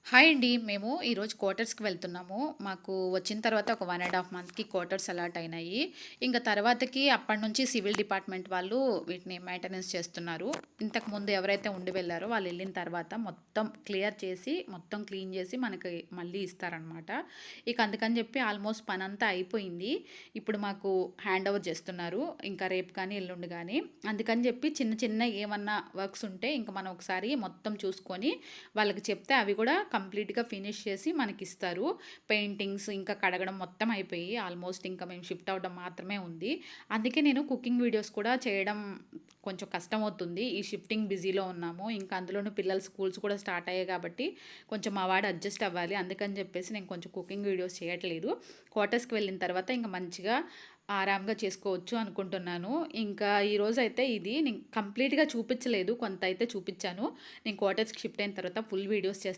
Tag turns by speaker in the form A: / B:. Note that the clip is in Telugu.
A: హాయ్ అండి. మేము ఈరోజు క్వార్టర్స్‌కి వెళ్తున్నాము. మాకు వచ్చిన తర్వాత ఒక 1 ½ మంత్‌కి క్వార్టర్స్ అలాట్ అయినాయి. ఇంక తర్వాతకి అప్పటినుంచి సివిల్ డిపార్ట్‌మెంట్ వాళ్ళు వీటిని మెయింటెనెన్స్ చేస్తున్నారు. ఇంతకుముందు ఎవరైతే ఉండి వెళ్లారో వాళ్ళు ఎళ్ళిన తర్వాత మొత్తం క్లియర్ చేసి, మొత్తం క్లీన్ చేసి మనకి మళ్ళీ ఇస్తారనమాట. ఇక అందుకని చెప్పి ఆల్మోస్ట్ పనంతా అయిపోయింది. ఇప్పుడు మాకు హ్యాండ్ ఓవర్ చేస్తున్నారు. ఇంకా రేపు కానీ, ఎల్లుండి గానీ. అందుకని చెప్పి చిన్న చిన్న ఏమన్నా వర్క్స్ ఉంటే ఇంక మనం ఒకసారి మొత్తం చూసుకొని వాళ్ళకి చెప్తే అవి కూడా కంప్లీట్‌గా ఫినిష్ చేసి మనకిస్తారు. పెయింటింగ్స్ ఇంకా కడగడం మొత్తం అయిపోయి ఆల్మోస్ట్ ఇంకా మేము షిఫ్ట్ అవ్వడం మాత్రమే ఉంది. అందుకే నేను కుకింగ్ వీడియోస్ కూడా చేయడం కొంచెం కష్టమవుతుంది. ఈ షిఫ్టింగ్ బిజీలో ఉన్నాము. ఇంకా అందులోనూ పిల్లల స్కూల్స్ కూడా స్టార్ట్ అయ్యాయి కాబట్టి కొంచెం మా వాడు అడ్జస్ట్ అవ్వాలి. అందుకని చెప్పేసి నేను కొంచెం కుకింగ్ వీడియోస్ చేయట్లేదు. క్వార్టర్స్‌కి వెళ్ళిన తర్వాత ఇంక మంచిగా ఆరాంగా చేసుకోవచ్చు అనుకుంటున్నాను. ఇంకా ఈరోజైతే ఇది నేను కంప్లీట్‌గా చూపించలేదు. కొంత అయితే చూపించాను. నేను క్వార్టర్స్‌కి షిఫ్ట్ అయిన తర్వాత ఫుల్ వీడియోస్ చేస్తాను.